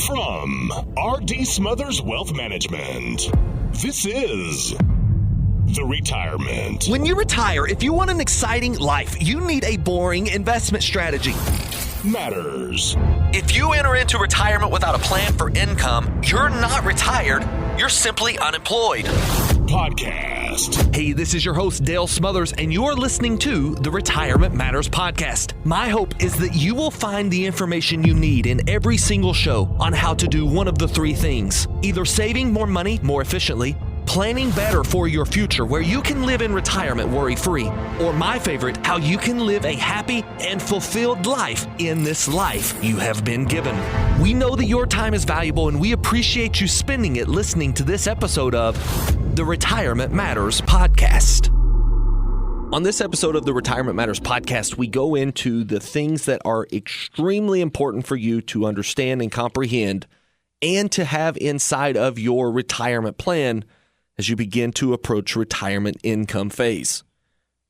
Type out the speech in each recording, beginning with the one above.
From R.D. Smothers Wealth Management, this is The Retirement. When you retire, if you want an exciting life, you need a boring investment strategy. Matters. If you enter into retirement without a plan for income, you're not retired, you're simply unemployed. Podcast. Hey, this is your host, Dale Smothers, and you're listening to the Retirement Matters Podcast. My hope is that you will find the information you need in every single show on how to do one of the three things: either saving more money more efficiently, planning better for your future where you can live in retirement worry-free, or my favorite, how you can live a happy and fulfilled life in this life you have been given. We know that your time is valuable, and we appreciate you spending it listening to this episode of the Retirement Matters Podcast. On this episode of the Retirement Matters Podcast, we go into the things that are extremely important for you to understand and comprehend and to have inside of your retirement plan as you begin to approach retirement income phase.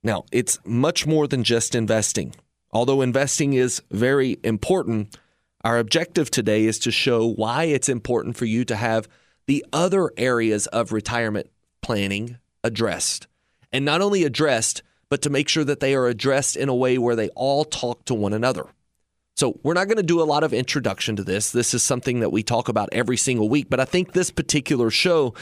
Now, it's much more than just investing. Although investing is very important, our objective today is to show why it's important for you to have the other areas of retirement planning addressed. And not only addressed, but to make sure that they are addressed in a way where they all talk to one another. So we're not going to do a lot of introduction to this. This is something that we talk about every single week, but I think this particular show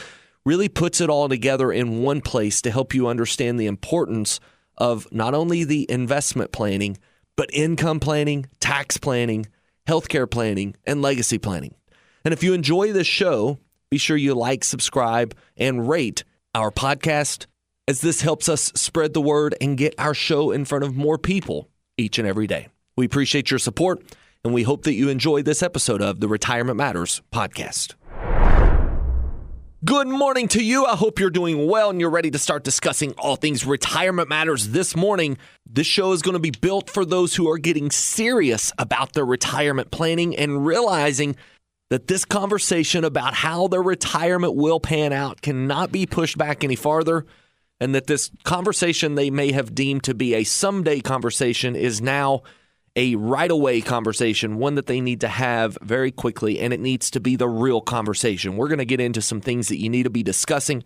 really puts it all together in one place to help you understand the importance of not only the investment planning, but income planning, tax planning, healthcare planning, and legacy planning. And if you enjoy this show, be sure you like, subscribe, and rate our podcast, as this helps us spread the word and get our show in front of more people each and every day. We appreciate your support, and we hope that you enjoy this episode of the Retirement Matters Podcast. Good morning to you. I hope you're doing well and you're ready to start discussing all things retirement matters this morning. This show is going to be built for those who are getting serious about their retirement planning and realizing that this conversation about how their retirement will pan out cannot be pushed back any farther, and that this conversation they may have deemed to be a someday conversation is now a right-away conversation, one that they need to have very quickly, and it needs to be the real conversation. We're going to get into some things that you need to be discussing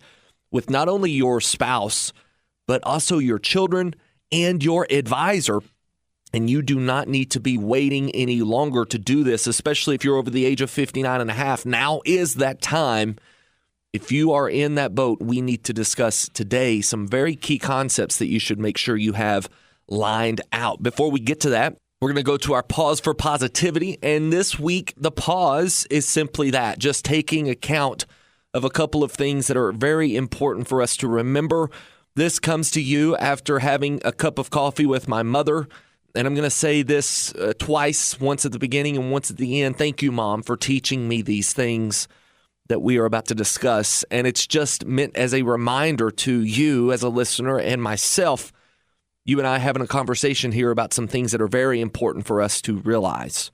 with not only your spouse, but also your children and your advisor. And you do not need to be waiting any longer to do this, especially if you're over the age of 59 and a half. Now is that time. If you are in that boat, we need to discuss today some very key concepts that you should make sure you have lined out. Before we get to that, we're going to go to our pause for positivity, and this week the pause is simply that, just taking account of a couple of things that are very important for us to remember. This comes to you after having a cup of coffee with my mother, and I'm going to say this twice, once at the beginning and once at the end. Thank you, Mom, for teaching me these things that we are about to discuss, and it's just meant as a reminder to you as a listener and myself. You and I having a conversation here about some things that are very important for us to realize.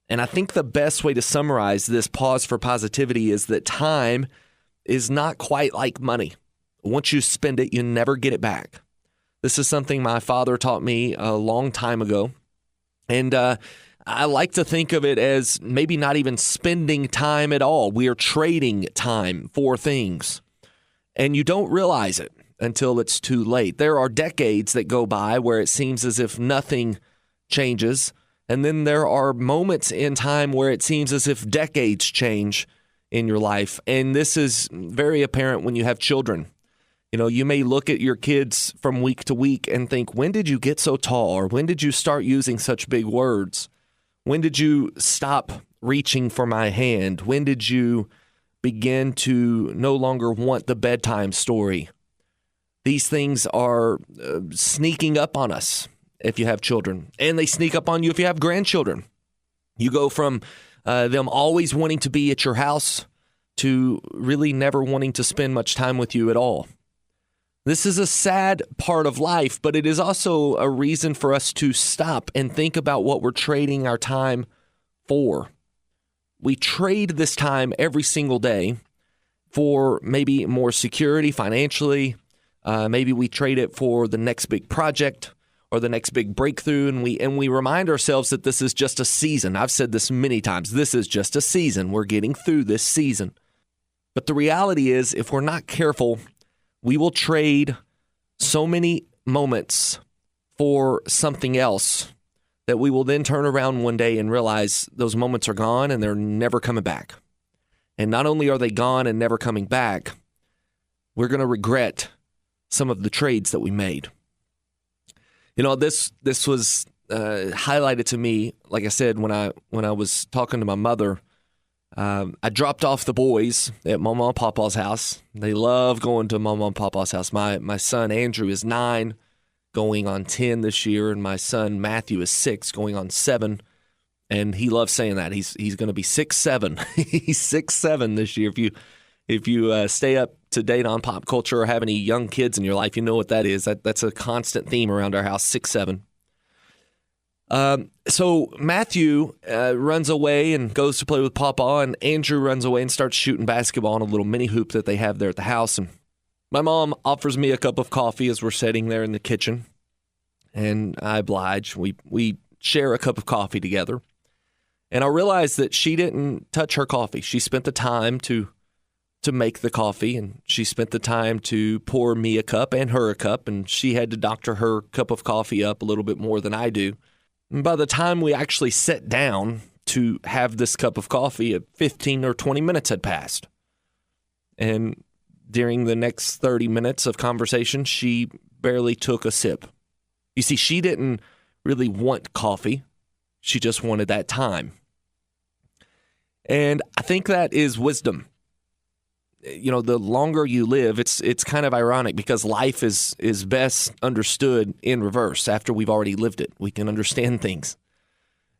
And I think the best way to summarize this pause for positivity is that time is not quite like money. Once you spend it, you never get it back. This is something my father taught me a long time ago. And I like to think of it as maybe not even spending time at all. We are trading time for things. And you don't realize it until it's too late. There are decades that go by where it seems as if nothing changes. And then there are moments in time where it seems as if decades change in your life. And this is very apparent when you have children. You know, you may look at your kids from week to week and think, when did you get so tall? Or when did you start using such big words? When did you stop reaching for my hand? When did you begin to no longer want the bedtime story? These things are sneaking up on us if you have children, and they sneak up on you if you have grandchildren. You go from them always wanting to be at your house to really never wanting to spend much time with you at all. This is a sad part of life, but it is also a reason for us to stop and think about what we're trading our time for. We trade this time every single day for maybe more security financially. Maybe we trade it for the next big project, or the next big breakthrough, and we remind ourselves that this is just a season. I've said this many times. This is just a season. We're getting through this season. But the reality is, if we're not careful, we will trade so many moments for something else that we will then turn around one day and realize those moments are gone and they're never coming back. And not only are they gone and never coming back, we're going to regret some of the trades that we made. You know, this was highlighted to me, like I said, when I was talking to my mother. I dropped off the boys at Mama and Papa's house. They love going to Mama and Papa's house. My son Andrew is 9, going on 10 this year, and my son Matthew is 6, going on 7. And he loves saying that. He's going to be 6'7". He's 6'7" this year. If you stay up to date on pop culture or have any young kids in your life, you know what that is. That's a constant theme around our house, 6'7". So Matthew runs away and goes to play with Papa, and Andrew runs away and starts shooting basketball on a little mini hoop that they have there at the house. And my mom offers me a cup of coffee as we're sitting there in the kitchen, and I oblige. We share a cup of coffee together, and I realized that she didn't touch her coffee. She spent the time to make the coffee, and she spent the time to pour me a cup and her a cup, and she had to doctor her cup of coffee up a little bit more than I do. And by the time we actually sat down to have this cup of coffee, 15 or 20 minutes had passed. And during the next 30 minutes of conversation, she barely took a sip. You see, she didn't really want coffee. She just wanted that time. And I think that is wisdom. You know, the longer you live, it's kind of ironic because life is best understood in reverse after we've already lived it. We can understand things.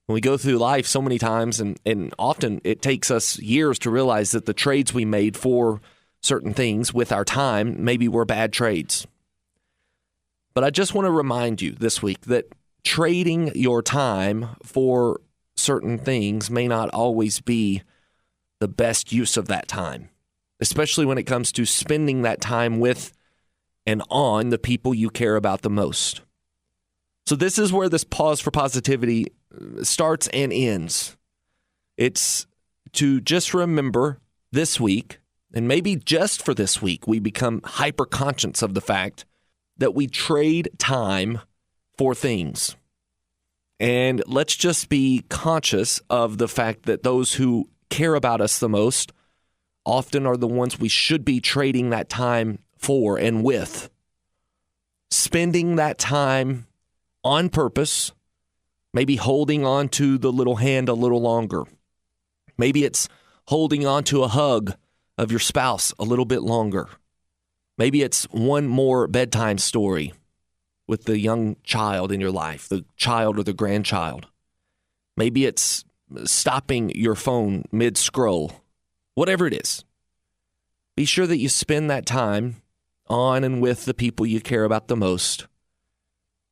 When we go through life so many times, and often it takes us years to realize that the trades we made for certain things with our time, maybe were bad trades. But I just want to remind you this week that trading your time for certain things may not always be the best use of that time, especially when it comes to spending that time with and on the people you care about the most. So this is where this pause for positivity starts and ends. It's to just remember this week, and maybe just for this week, we become hyper-conscious of the fact that we trade time for things. And let's just be conscious of the fact that those who care about us the most often are the ones we should be trading that time for and with. Spending that time on purpose, maybe holding on to the little hand a little longer. Maybe it's holding on to a hug of your spouse a little bit longer. Maybe it's one more bedtime story with the young child in your life, the child or the grandchild. Maybe it's stopping your phone mid-scroll. Whatever it is, be sure that you spend that time on and with the people you care about the most.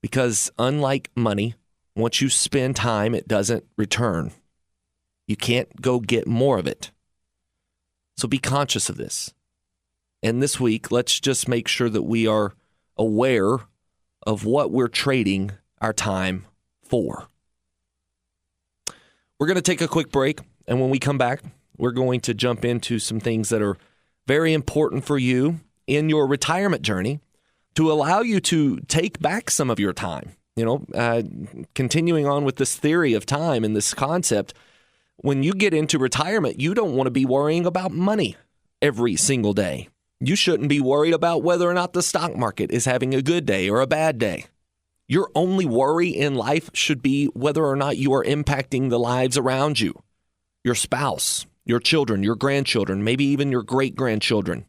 Because unlike money, once you spend time, it doesn't return. You can't go get more of it. So be conscious of this. And this week, let's just make sure that we are aware of what we're trading our time for. We're going to take a quick break, and when we come back, we're going to jump into some things that are very important for you in your retirement journey to allow you to take back some of your time. You know, continuing on with this theory of time and this concept, when you get into retirement, you don't want to be worrying about money every single day. You shouldn't be worried about whether or not the stock market is having a good day or a bad day. Your only worry in life should be whether or not you are impacting the lives around you, your spouse, your children, your grandchildren, maybe even your great-grandchildren.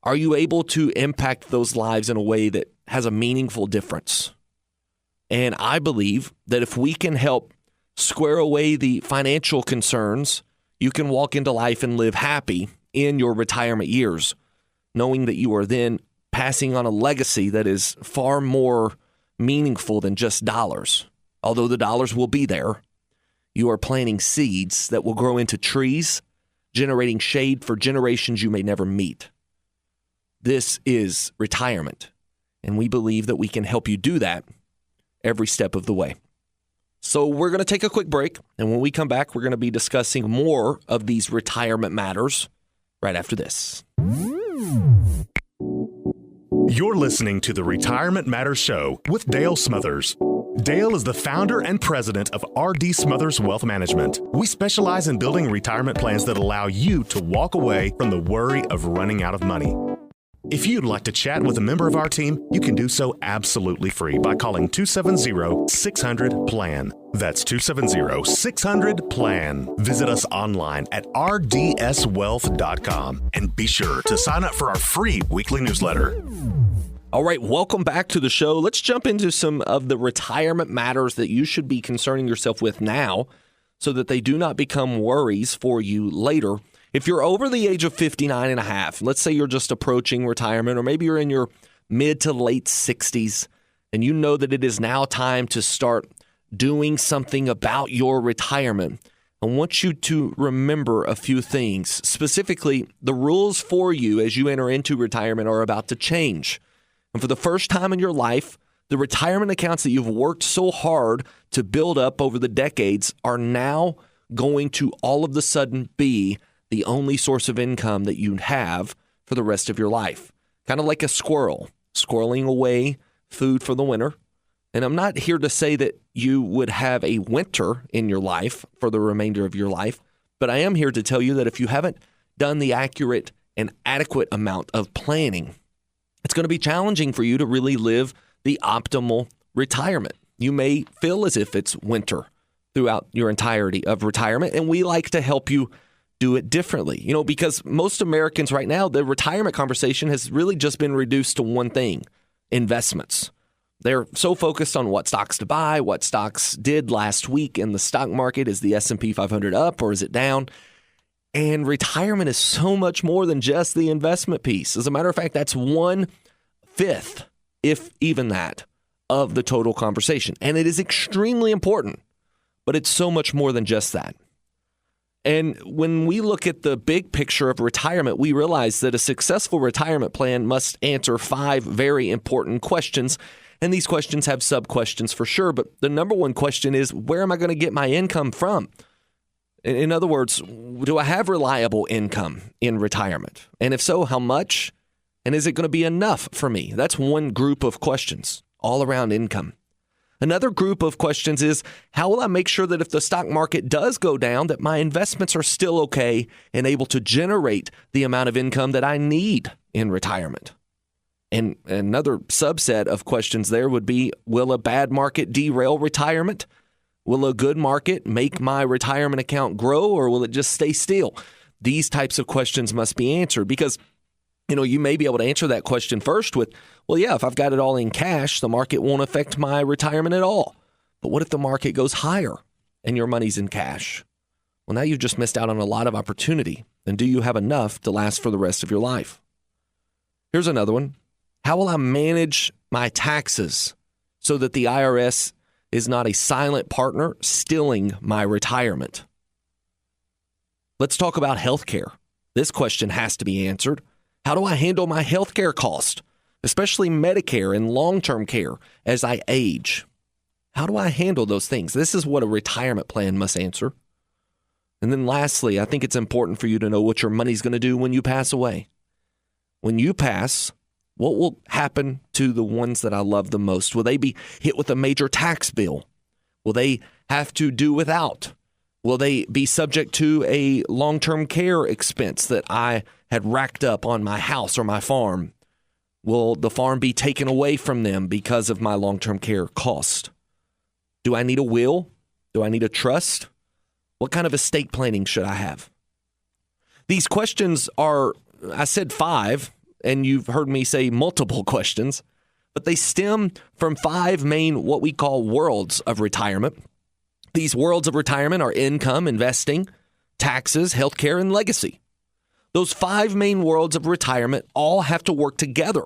Are you able to impact those lives in a way that has a meaningful difference? And I believe that if we can help square away the financial concerns, you can walk into life and live happy in your retirement years, knowing that you are then passing on a legacy that is far more meaningful than just dollars. Although the dollars will be there, you are planting seeds that will grow into trees, generating shade for generations you may never meet. This is retirement, and we believe that we can help you do that every step of the way. So we're going to take a quick break, and when we come back, we're going to be discussing more of these retirement matters right after this. You're listening to the Retirement Matters Show with Dale Smothers. Dale is the founder and president of R.D. Smothers Wealth Management. We specialize in building retirement plans that allow you to walk away from the worry of running out of money. If you'd like to chat with a member of our team, you can do so absolutely free by calling 270-600-PLAN. That's 270-600-PLAN. Visit us online at rdswealth.com and be sure to sign up for our free weekly newsletter. All right, welcome back to the show. Let's jump into some of the retirement matters that you should be concerning yourself with now so that they do not become worries for you later. If you're over the age of 59 and a half, let's say you're just approaching retirement, or maybe you're in your mid to late 60s, and you know that it is now time to start doing something about your retirement, I want you to remember a few things. Specifically, the rules for you as you enter into retirement are about to change. And for the first time in your life, the retirement accounts that you've worked so hard to build up over the decades are now going to all of a sudden be the only source of income that you have for the rest of your life. Kind of like a squirrel, squirreling away food for the winter. And I'm not here to say that you would have a winter in your life for the remainder of your life, but I am here to tell you that if you haven't done the accurate and adequate amount of planning, it's going to be challenging for you to really live the optimal retirement. You may feel as if it's winter throughout your entirety of retirement, and we like to help you do it differently. You know, because most Americans right now, the retirement conversation has really just been reduced to one thing: investments. They're so focused on what stocks to buy, what stocks did last week in the stock market. Is the S&P 500 up or is it down? And retirement is so much more than just the investment piece. As a matter of fact, that's 1/5, if even that, of the total conversation. And it is extremely important, but it's so much more than just that. And when we look at the big picture of retirement, we realize that a successful retirement plan must answer 5 very important questions. And these questions have sub-questions for sure. But the number one question is, where am I going to get my income from? In other words, do I have reliable income in retirement? And if so, how much? And is it going to be enough for me? That's one group of questions all around income. Another group of questions is, how will I make sure that if the stock market does go down, that my investments are still okay and able to generate the amount of income that I need in retirement? And another subset of questions there would be, will a bad market derail retirement? Will a good market make my retirement account grow, or will it just stay still? These types of questions must be answered because, you may be able to answer that question first with, well, yeah, if I've got it all in cash, the market won't affect my retirement at all. But what if the market goes higher and your money's in cash? Well, now you've just missed out on a lot of opportunity. And do you have enough to last for the rest of your life? Here's another one. How will I manage my taxes so that the IRS is not a silent partner stealing my retirement? Let's talk about healthcare. This question has to be answered. How do I handle my healthcare cost, especially Medicare and long-term care as I age? How do I handle those things? This is what a retirement plan must answer. And then lastly, I think it's important for you to know what your money's going to do when you pass away. When you pass, what will happen to the ones that I love the most? Will they be hit with a major tax bill? Will they have to do without? Will they be subject to a long-term care expense that I had racked up on my house or my farm? Will the farm be taken away from them because of my long-term care cost? Do I need a will? Do I need a trust? What kind of estate planning should I have? These questions are, I said 5, and you've heard me say multiple questions, but they stem from 5 main what we call worlds of retirement. These worlds of retirement are income, investing, taxes, healthcare, and legacy. Those 5 main worlds of retirement all have to work together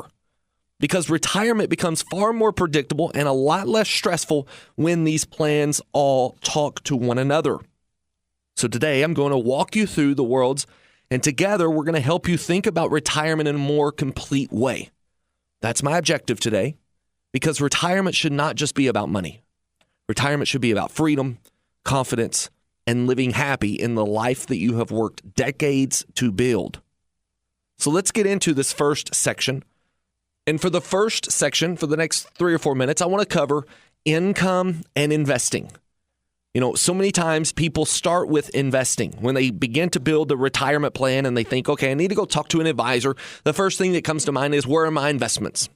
because retirement becomes far more predictable and a lot less stressful when these plans all talk to one another. So today I'm going to walk you through the worlds, and together we're going to help you think about retirement in a more complete way. That's my objective today. Because retirement should not just be about money. Retirement should be about freedom, confidence, and living happy in the life that you have worked decades to build. So let's get into this first section. And for the first section, for the next 3 or 4 minutes, I want to cover income and investing. So many times people start with investing. When they begin to build a retirement plan and they think, okay, I need to go talk to an advisor, the first thing that comes to mind is, where are my investments?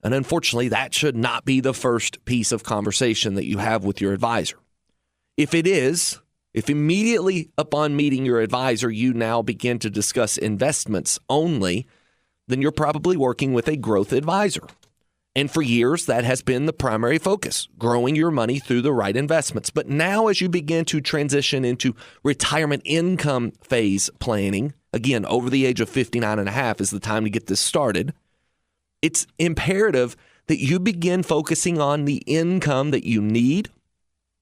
And unfortunately, that should not be the first piece of conversation that you have with your advisor. If it is, if immediately upon meeting your advisor, you now begin to discuss investments only, then you're probably working with a growth advisor. And for years, that has been the primary focus, growing your money through the right investments. But now as you begin to transition into retirement income phase planning, again, over the age of 59 and a half is the time to get this started, it's imperative that you begin focusing on the income that you need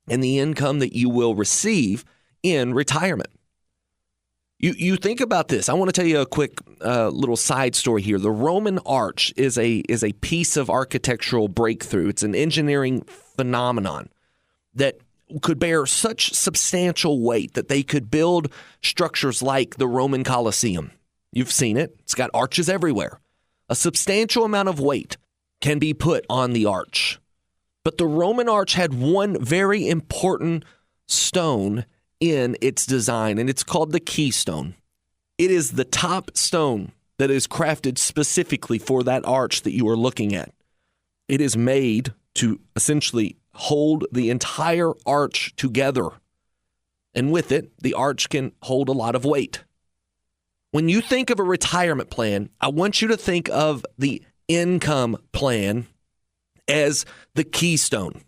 and the income that you will receive in retirement. You think about this. I want to tell you a quick little side story here. The Roman arch is a piece of architectural breakthrough. It's an engineering phenomenon that could bear such substantial weight that they could build structures like the Roman Colosseum. You've seen it. It's got arches everywhere. A substantial amount of weight can be put on the arch. But the Roman arch had one very important stone in its design, and it's called the keystone. It is the top stone that is crafted specifically for that arch that you are looking at. It is made to essentially hold the entire arch together. And with it, the arch can hold a lot of weight. When you think of a retirement plan, I want you to think of the income plan as the keystone.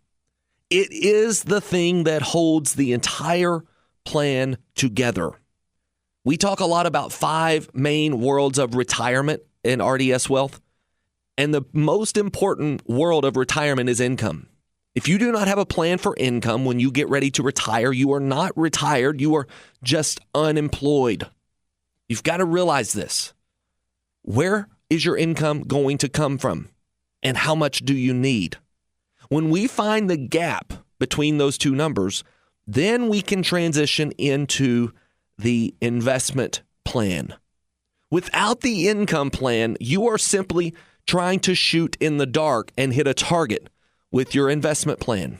It is the thing that holds the entire plan together. We talk a lot about 5 main worlds of retirement in RDS Wealth, and the most important world of retirement is income. If you do not have a plan for income when you get ready to retire, you are not retired, you are just unemployed. You've got to realize this. Where is your income going to come from? And how much do you need? When we find the gap between those two numbers, then we can transition into the investment plan. Without the income plan, you are simply trying to shoot in the dark and hit a target with your investment plan.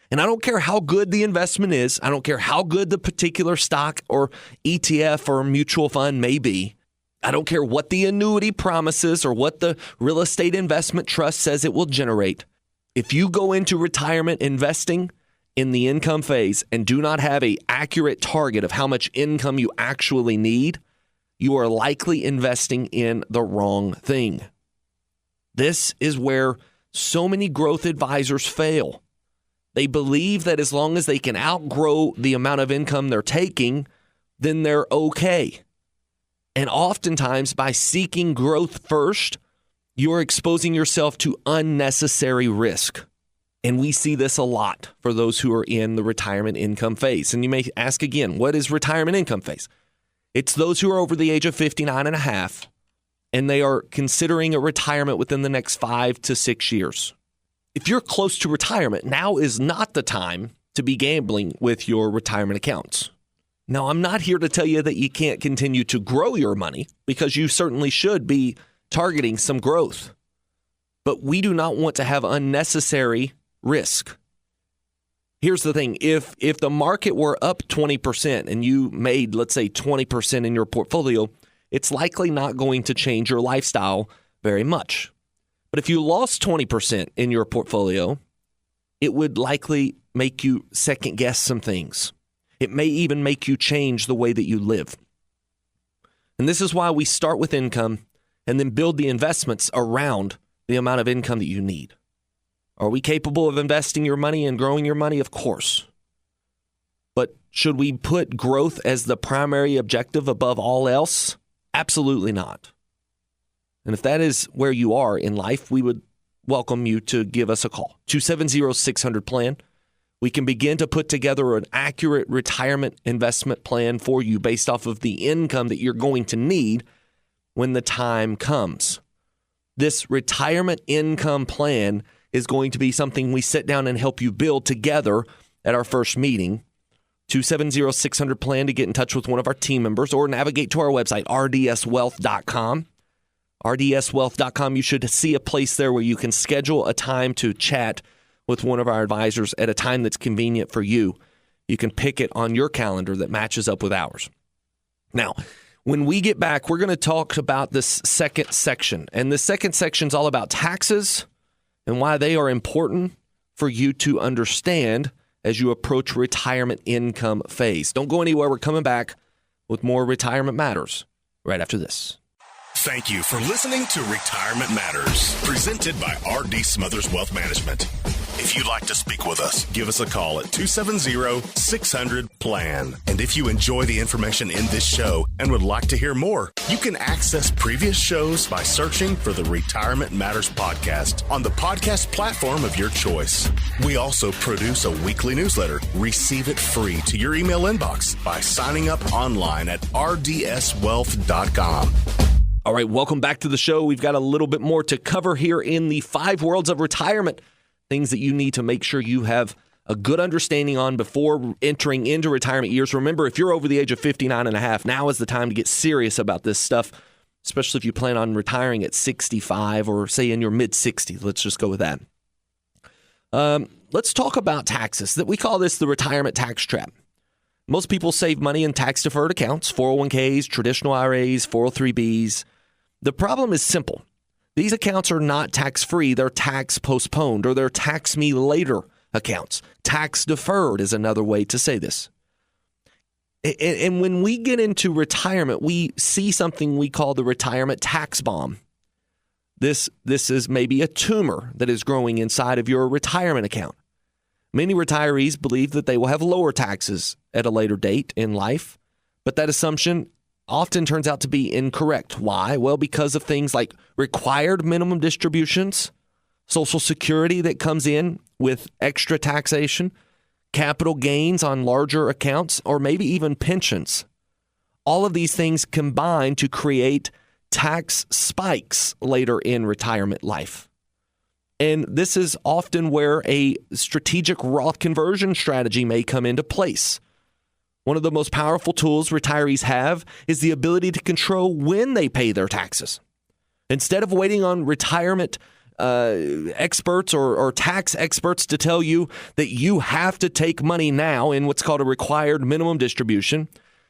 And I don't care how good the investment is. I don't care how good the particular stock or ETF or mutual fund may be. I don't care what the annuity promises or what the real estate investment trust says it will generate. If you go into retirement investing in the income phase and do not have an accurate target of how much income you actually need, you are likely investing in the wrong thing. This is where so many growth advisors fail. They believe that as long as they can outgrow the amount of income they're taking, then they're okay. And oftentimes, by seeking growth first, you're exposing yourself to unnecessary risk. And we see this a lot for those who are in the retirement income phase. And you may ask again, what is retirement income phase? It's those who are over the age of 59 and a half, and they are considering a retirement within the next 5 to 6 years. If you're close to retirement, now is not the time to be gambling with your retirement accounts. Now, I'm not here to tell you that you can't continue to grow your money, because you certainly should be targeting some growth. But we do not want to have unnecessary risk. Here's the thing. If the market were up 20% and you made, let's say, 20% in your portfolio, it's likely not going to change your lifestyle very much. But if you lost 20% in your portfolio, it would likely make you second guess some things. It may even make you change the way that you live. And this is why we start with income and then build the investments around the amount of income that you need. Are we capable of investing your money and growing your money? Of course. But should we put growth as the primary objective above all else? Absolutely not. And if that is where you are in life, we would welcome you to give us a call. 270-600-PLAN. We can begin to put together an accurate retirement investment plan for you based off of the income that you're going to need when the time comes. This retirement income plan is going to be something we sit down and help you build together at our first meeting. 270-600-PLAN to get in touch with one of our team members or navigate to our website, rdswealth.com. rdswealth.com. You should see a place there where you can schedule a time to chat with one of our advisors at a time that's convenient for you. You can pick it on your calendar that matches up with ours. Now, when we get back, we're going to talk about this second section. And the second section is all about taxes and why they are important for you to understand as you approach retirement income phase. Don't go anywhere. We're coming back with more Retirement Matters right after this. Thank you for listening to Retirement Matters, presented by R.D. Smothers Wealth Management. If you'd like to speak with us, give us a call at 270-600-PLAN. And if you enjoy the information in this show and would like to hear more, you can access previous shows by searching for the Retirement Matters podcast on the podcast platform of your choice. We also produce a weekly newsletter. Receive it free to your email inbox by signing up online at rdswealth.com. All right, welcome back to the show. We've got a little bit more to cover here in the 5 worlds of retirement, things that you need to make sure you have a good understanding on before entering into retirement years. Remember, if you're over the age of 59 and a half, now is the time to get serious about this stuff, especially if you plan on retiring at 65 or say in your mid-60s. Let's just go with that. Let's talk about taxes. We call this the retirement tax trap. Most people save money in tax-deferred accounts, 401ks, traditional IRAs, 403bs. The problem is simple. These accounts are not tax-free. They're tax-postponed, or they're tax-me-later accounts. Tax-deferred is another way to say this. And when we get into retirement, we see something we call the retirement tax bomb. This is maybe a tumor that is growing inside of your retirement account. Many retirees believe that they will have lower taxes at a later date in life, but that assumption often turns out to be incorrect. Why? Well, because of things like required minimum distributions, Social Security that comes in with extra taxation, capital gains on larger accounts, or maybe even pensions. All of these things combine to create tax spikes later in retirement life. And this is often where a strategic Roth conversion strategy may come into place. One of the most powerful tools retirees have is the ability to control when they pay their taxes. Instead of waiting on retirement experts or tax experts to tell you that you have to take money now in what's called a required minimum distribution,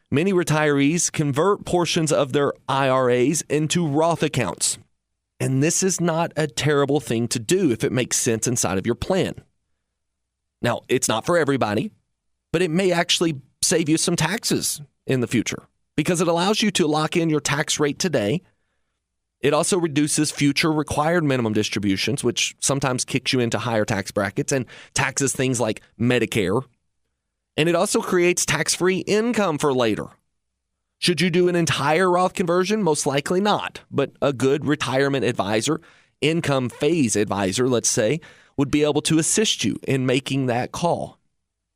many retirees convert portions of their IRAs into Roth accounts. And this is not a terrible thing to do if it makes sense inside of your plan. Now, it's not for everybody, but it may actually save you some taxes in the future because it allows you to lock in your tax rate today. It also reduces future required minimum distributions, which sometimes kicks you into higher tax brackets and taxes things like Medicare. And it also creates tax-free income for later. Should you do an entire Roth conversion? Most likely not. But a good retirement advisor, income phase advisor, let's say, would be able to assist you in making that call.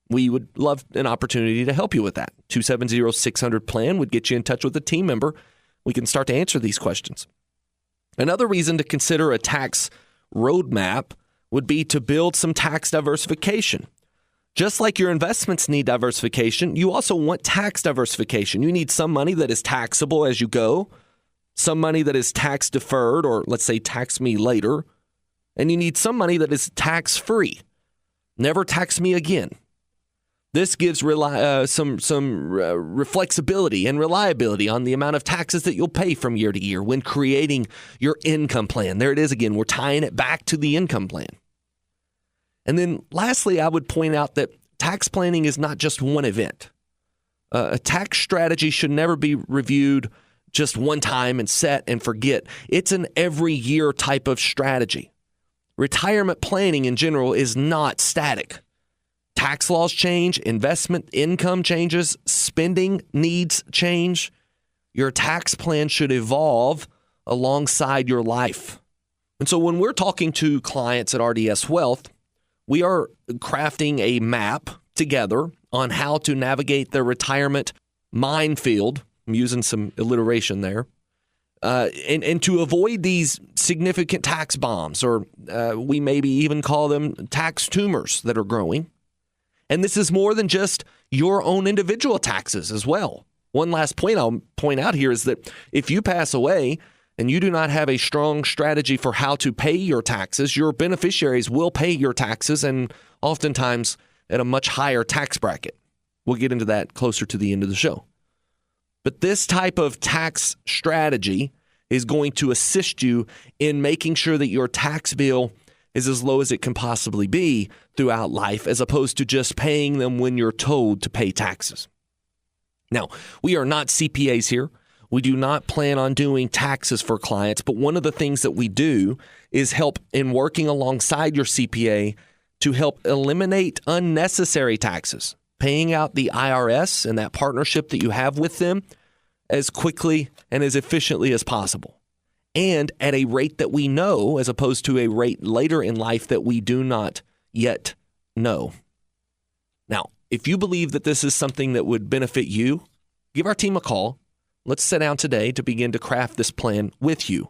We would love an opportunity to help you with that. 270-600-PLAN would get you in touch with a team member. We can start to answer these questions. Another reason to consider a tax roadmap would be to build some tax diversification. Just like your investments need diversification, you also want tax diversification. You need some money that is taxable as you go, some money that is tax deferred, or let's say tax me later, and you need some money that is tax free. Never tax me again. This gives some flexibility and reliability on the amount of taxes that you'll pay from year to year when creating your income plan. There it is again. We're tying it back to the income plan. And then lastly, I would point out that tax planning is not just one event. A tax strategy should never be reviewed just one time and set and forget. It's an every year type of strategy. Retirement planning in general is not static. Tax laws change, investment income changes, spending needs change. Your tax plan should evolve alongside your life. And so when we're talking to clients at RDS Wealth, we are crafting a map together on how to navigate the retirement minefield. I'm using some alliteration there. and to avoid these significant tax bombs, or we maybe even call them tax tumors that are growing. And this is more than just your own individual taxes as well. One last point I'll point out here is that if you pass away and you do not have a strong strategy for how to pay your taxes, your beneficiaries will pay your taxes, and oftentimes at a much higher tax bracket. We'll get into that closer to the end of the show. But this type of tax strategy is going to assist you in making sure that your tax bill is as low as it can possibly be throughout life, as opposed to just paying them when you're told to pay taxes. Now, we are not CPAs here. We do not plan on doing taxes for clients, but one of the things that we do is help in working alongside your CPA to help eliminate unnecessary taxes, paying out the IRS and that partnership that you have with them as quickly and as efficiently as possible, and at a rate that we know, as opposed to a rate later in life that we do not yet know. Now, if you believe that this is something that would benefit you, give our team a call. Let's sit down today to begin to craft this plan with you.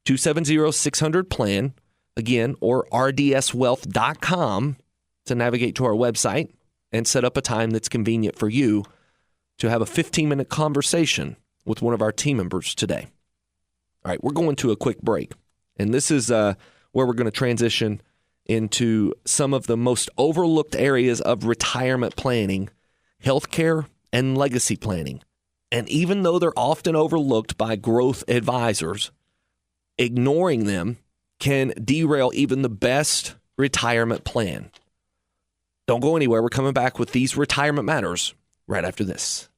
270-600-PLAN, again, or rdswealth.com to navigate to our website and set up a time that's convenient for you to have a 15-minute conversation with one of our team members today. All right, we're going to a quick break, and this is where we're going to transition into some of the most overlooked areas of retirement planning, healthcare, and legacy planning. And even though they're often overlooked by growth advisors, ignoring them can derail even the best retirement plan. Don't go anywhere. We're coming back with these retirement matters right after this.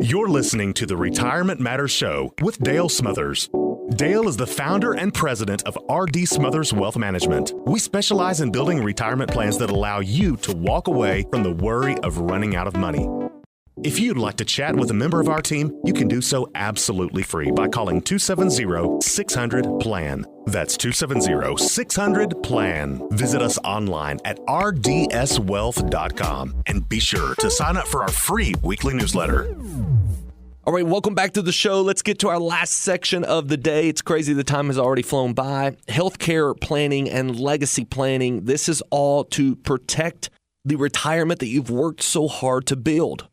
You're listening to the Retirement Matters Show with Dale Smothers. Dale is the founder and president of R.D. Smothers Wealth Management. We specialize in building retirement plans that allow you to walk away from the worry of running out of money. If you'd like to chat with a member of our team, you can do so absolutely free by calling 270-600-PLAN. That's 270-600-PLAN. Visit us online at rdswealth.com and be sure to sign up for our free weekly newsletter. All right, welcome back to the show. Let's get to our last section of the day. It's crazy the time has already flown by. Healthcare planning and legacy planning. This is all to protect the retirement that you've worked so hard to build.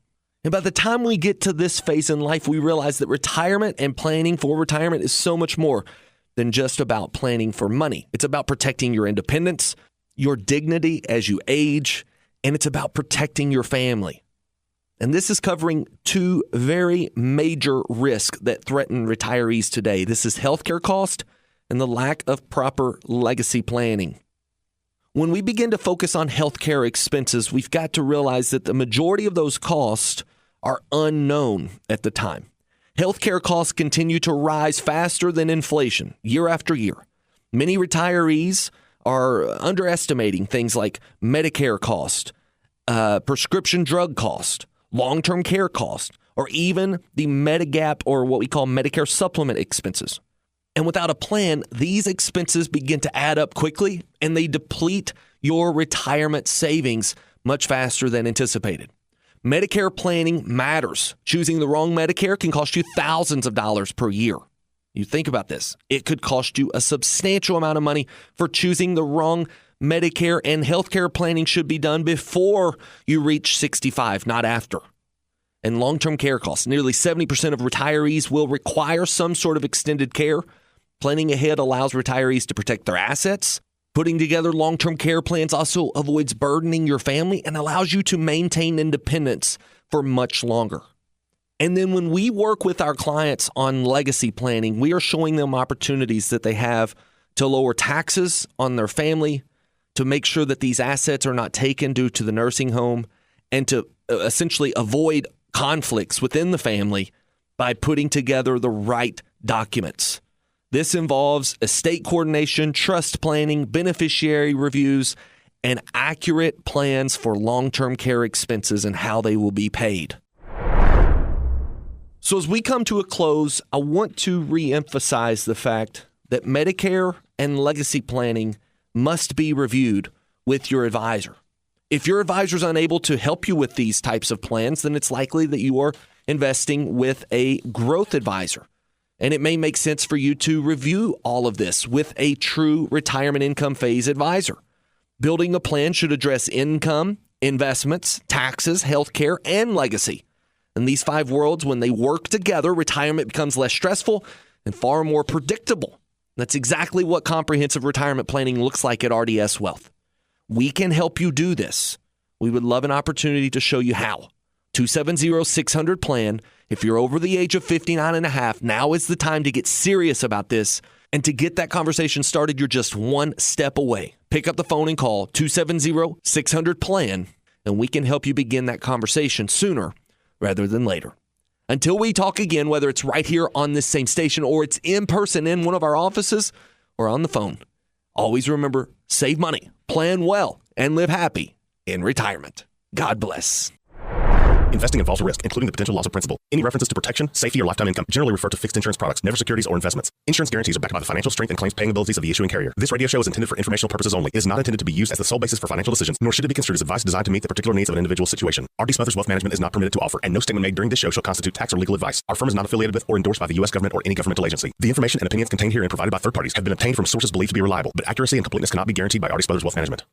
And by the time we get to this phase in life, we realize that retirement and planning for retirement is so much more than just about planning for money. It's about protecting your independence, your dignity as you age, and it's about protecting your family. And this is covering two very major risks that threaten retirees today. This is healthcare cost and the lack of proper legacy planning. When we begin to focus on healthcare expenses, we've got to realize that the majority of those costs are unknown at the time. Healthcare costs continue to rise faster than inflation year after year. Many retirees are underestimating things like Medicare cost, prescription drug cost, long-term care cost, or even the Medigap or what we call Medicare supplement expenses. And without a plan, these expenses begin to add up quickly and they deplete your retirement savings much faster than anticipated. Medicare planning matters. Choosing the wrong Medicare can cost you thousands of dollars per year. You think about this. It could cost you a substantial amount of money for choosing the wrong Medicare, and healthcare planning should be done before you reach 65, not after. And long-term care costs. Nearly 70% of retirees will require some sort of extended care. Planning ahead allows retirees to protect their assets. Putting together long-term care plans also avoids burdening your family and allows you to maintain independence for much longer. And then when we work with our clients on legacy planning, we are showing them opportunities that they have to lower taxes on their family, to make sure that these assets are not taken due to the nursing home, and to essentially avoid conflicts within the family by putting together the right documents. This involves estate coordination, trust planning, beneficiary reviews, and accurate plans for long-term care expenses and how they will be paid. So as we come to a close, I want to reemphasize the fact that Medicare and legacy planning must be reviewed with your advisor. If your advisor is unable to help you with these types of plans, then it's likely that you are investing with a growth advisor. And it may make sense for you to review all of this with a true retirement income phase advisor. Building a plan should address income, investments, taxes, healthcare, and legacy. In these 5 worlds, when they work together, retirement becomes less stressful and far more predictable. That's exactly what comprehensive retirement planning looks like at RDS Wealth. We can help you do this. We would love an opportunity to show you how. 270-600-PLAN. If you're over the age of 59 and a half, now is the time to get serious about this. And to get that conversation started, you're just one step away. Pick up the phone and call 270-600-PLAN, and we can help you begin that conversation sooner rather than later. Until we talk again, whether it's right here on this same station or it's in person in one of our offices or on the phone, always remember, save money, plan well, and live happy in retirement. God bless. Investing involves risk, including the potential loss of principal. Any references to protection, safety, or lifetime income generally refer to fixed insurance products, never securities or investments. Insurance guarantees are backed by the financial strength and claims paying abilities of the issuing carrier. This radio show is intended for informational purposes only. It is not intended to be used as the sole basis for financial decisions, nor should it be construed as advice designed to meet the particular needs of an individual situation. R.D. Smothers Wealth Management is not permitted to offer, and no statement made during this show shall constitute tax or legal advice. Our firm is not affiliated with or endorsed by the U.S. government or any governmental agency. The information and opinions contained herein provided by third parties have been obtained from sources believed to be reliable, but accuracy and completeness cannot be guaranteed by R.D. Smothers Wealth Management.